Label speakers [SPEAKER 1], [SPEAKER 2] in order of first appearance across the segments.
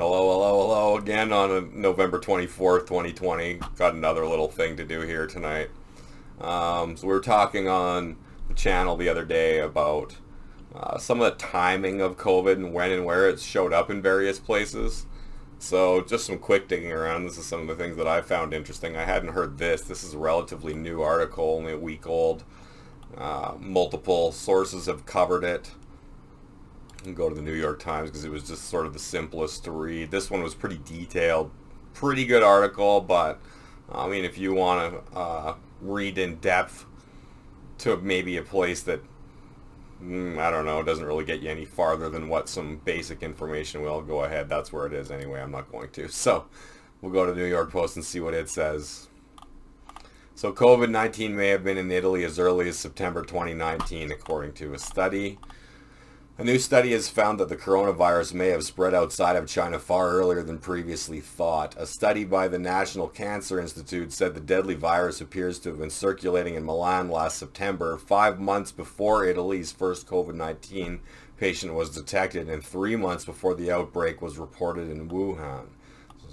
[SPEAKER 1] Hello, hello, hello again on November 24th, 2020. Got another little thing to do here tonight. So we were talking on the channel the other day about some of the timing of COVID and when and where it showed up in various places. So just some quick digging around. This is some of the things that I found interesting. I hadn't heard this. This is a relatively new article, only a week old. Multiple sources have covered it. And go to the New York Times because it was just sort of the simplest to read. This one was pretty detailed, pretty good article, but I mean, if you want to read in depth to maybe a place that, I don't know, doesn't really get you any farther than what some basic information will, go ahead. That's where it is anyway. I'm not going to. So we'll go to the New York Post and see what it says. So COVID-19 may have been in Italy as early as September 2019, according to a study. A new study has found that the coronavirus may have spread outside of China far earlier than previously thought. A study by the National Cancer Institute said the deadly virus appears to have been circulating in Milan last September, 5 months before Italy's first COVID-19 patient was detected and 3 months before the outbreak was reported in Wuhan.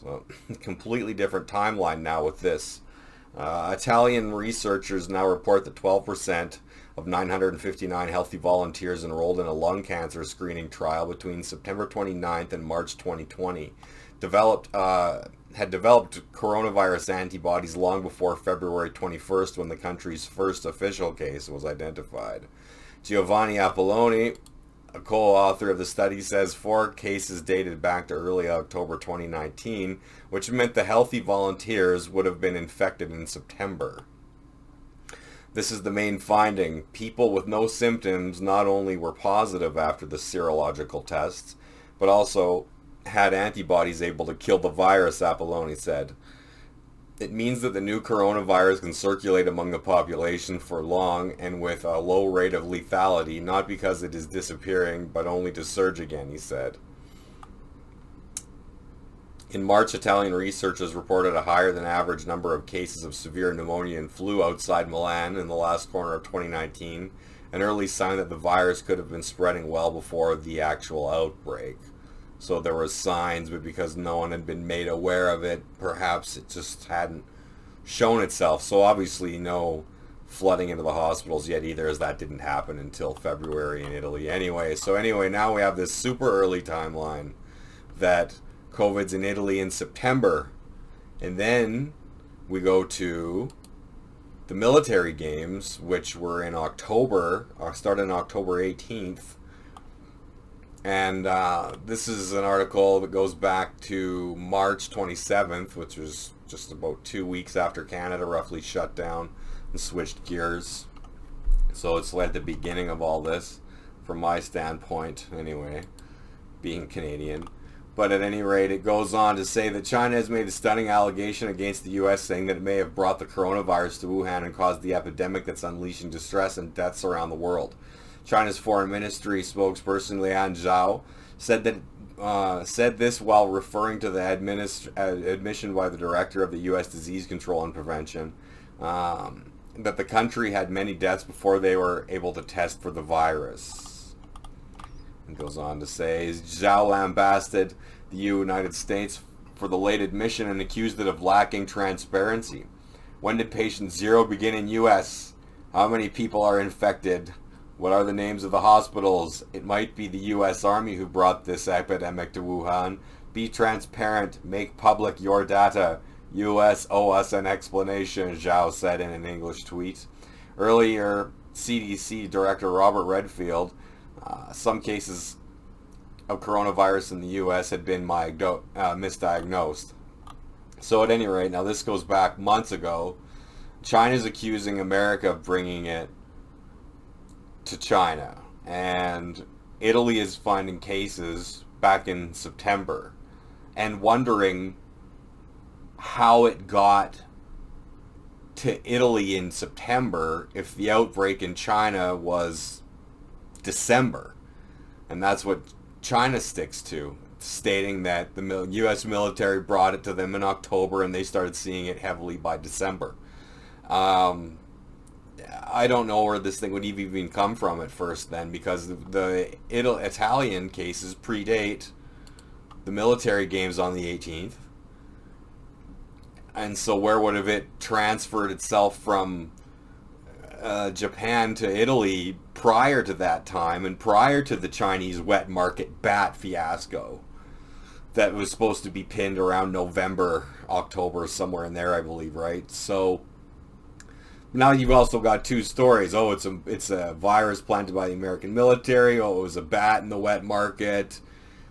[SPEAKER 1] So, completely different timeline now with this. Italian researchers now report that 12% of 959 healthy volunteers enrolled in a lung cancer screening trial between September 29th and March 2020 had developed coronavirus antibodies long before February 21st, when the country's first official case was identified. Giovanni Apolloni, a co-author of the study, says 4 cases dated back to early October 2019, which meant the healthy volunteers would have been infected in September. This is the main finding. People with no symptoms not only were positive after the serological tests, but also had antibodies able to kill the virus, Apolloni said. It means that the new coronavirus can circulate among the population for long and with a low rate of lethality, not because it is disappearing, but only to surge again, he said. In March, Italian researchers reported a higher than average number of cases of severe pneumonia and flu outside Milan in the last quarter of 2019, an early sign that the virus could have been spreading well before the actual outbreak. So there were signs, but because no one had been made aware of it, perhaps it just hadn't shown itself. So obviously no flooding into the hospitals yet either, as that didn't happen until February in Italy anyway. So anyway, now we have this super early timeline that COVID's in Italy in September. And then we go to the military games, which were in October, started on October 18th. And this is an article that goes back to March 27th, which was just about 2 weeks after Canada roughly shut down and switched gears. So it's like the beginning of all this, from my standpoint anyway, being Canadian. But at any rate, it goes on to say that China has made a stunning allegation against the U.S., saying that it may have brought the coronavirus to Wuhan and caused the epidemic that's unleashing distress and deaths around the world. China's Foreign Ministry spokesperson Lian Zhao said this while referring to the admission by the director of the U.S. Disease Control and Prevention that the country had many deaths before they were able to test for the virus. It goes on to say, Zhao lambasted the United States for the late admission and accused it of lacking transparency. When did patient 0 begin in U.S.? How many people are infected? What are the names of the hospitals? It might be the U.S. Army who brought this epidemic to Wuhan. Be transparent. Make public your data. U.S. owe us an explanation, Zhao said in an English tweet. Earlier, CDC Director Robert Redfield, some cases of coronavirus in the U.S. had been misdiagnosed. So at any rate, now this goes back months ago. China's accusing America of bringing it to China, and Italy is finding cases back in September and wondering how it got to Italy in September if the outbreak in China was December. And that's what China sticks to, stating that the U.S. military brought it to them in October and they started seeing it heavily by December. I don't know where this thing would even come from at first then, because the Italian cases predate the military games on the 18th. And so where would have it transferred itself from Japan to Italy prior to that time and prior to the Chinese wet market bat fiasco that was supposed to be pinned around November, October, somewhere in there, I believe, right? So now you've also got two stories. Oh, it's a virus planted by the American military. Oh, it was a bat in the wet market.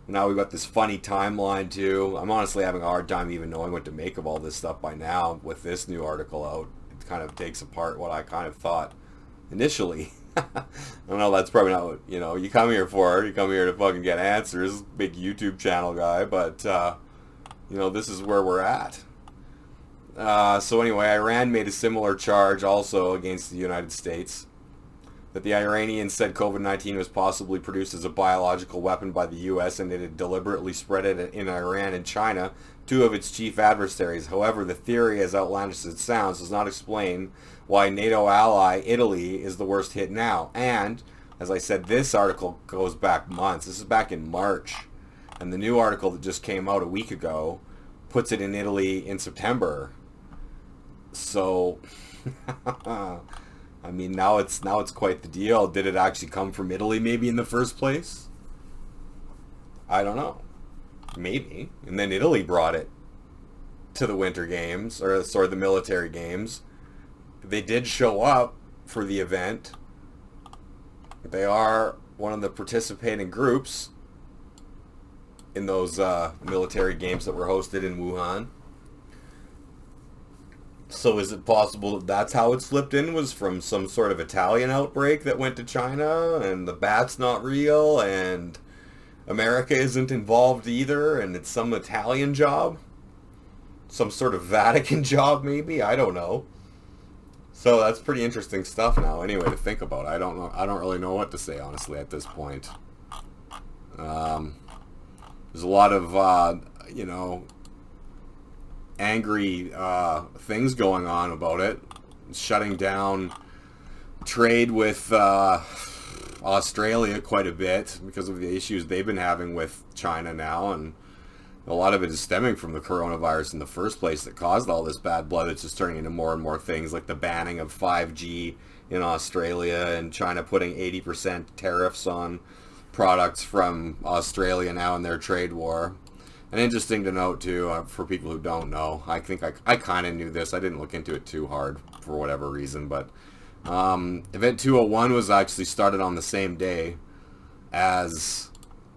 [SPEAKER 1] Now we've got this funny timeline too. I'm honestly having a hard time even knowing what to make of all this stuff by now with this new article out. It kind of takes apart what I kind of thought initially. I know that's probably not what, you come here for. You come here to fucking get answers, big YouTube channel guy, but, this is where we're at. So anyway, Iran made a similar charge also against the United States, that the Iranians said COVID-19 was possibly produced as a biological weapon by the U.S. and it had deliberately spread it in Iran and China, two of its chief adversaries. However, the theory, as outlandish as it sounds, does not explain why NATO ally Italy is the worst hit now. And, as I said, this article goes back months. This is back in March. And the new article that just came out a week ago puts it in Italy in September. So... I mean, now it's quite the deal. Did it actually come from Italy maybe in the first place? I don't know. Maybe. And then Italy brought it to the Winter Games, or sorry, the military games. They did show up for the event. They are one of the participating groups in those military games that were hosted in Wuhan. So is it possible that that's how it slipped in, was from some sort of Italian outbreak that went to China, and the bat's not real, and America isn't involved either, and it's some Italian job? Some sort of Vatican job, maybe? I don't know. So that's pretty interesting stuff now, anyway, to think about. I don't know. I don't really know what to say, honestly, at this point. There's a lot of, angry things going on about it. Shutting down trade with Australia quite a bit because of the issues they've been having with China now, and a lot of it is stemming from the coronavirus in the first place that caused all this bad blood. It's just turning into more and more things, like the banning of 5G in Australia and China putting 80% tariffs on products from Australia now in their trade war. And interesting to note, too, for people who don't know, I think I kind of knew this. I didn't look into it too hard for whatever reason, but Event 201 was actually started on the same day as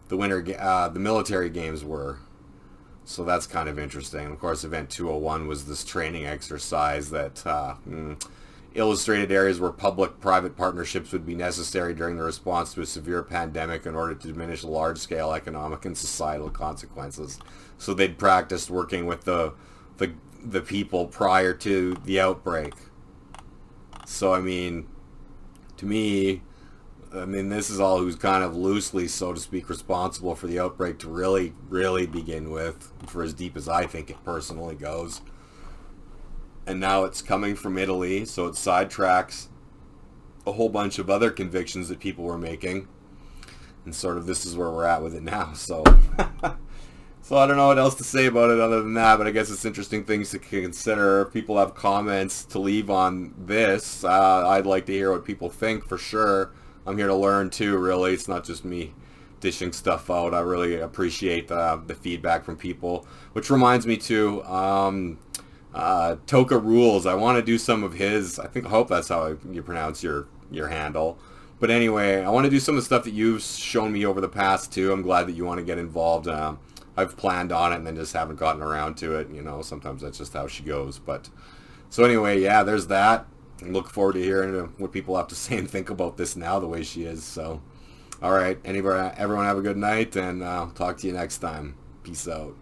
[SPEAKER 1] the military games were. So that's kind of interesting. Of course, Event 201 was this training exercise that illustrated areas where public-private partnerships would be necessary during the response to a severe pandemic in order to diminish large-scale economic and societal consequences. So they'd practiced working with the people prior to the outbreak. So, I mean, to me, this is all who's kind of loosely, so to speak, responsible for the outbreak to really, really begin with, for as deep as I think it personally goes. And now it's coming from Italy, so it sidetracks a whole bunch of other convictions that people were making. And sort of this is where we're at with it now. So so I don't know what else to say about it other than that, but I guess it's interesting things to consider. If people have comments to leave on this, I'd like to hear what people think for sure. I'm here to learn too, really. It's not just me dishing stuff out. I really appreciate the feedback from people. Which reminds me too, Toka Rules. I want to do some of his. I hope that's how you pronounce your handle. But anyway, I want to do some of the stuff that you've shown me over the past too. I'm glad that you want to get involved. I've planned on it and then just haven't gotten around to it. Sometimes that's just how she goes. But so anyway, yeah, there's that. I look forward to hearing what people have to say and think about this now, the way she is. So, all right, everyone have a good night, and I'll talk to you next time. Peace out.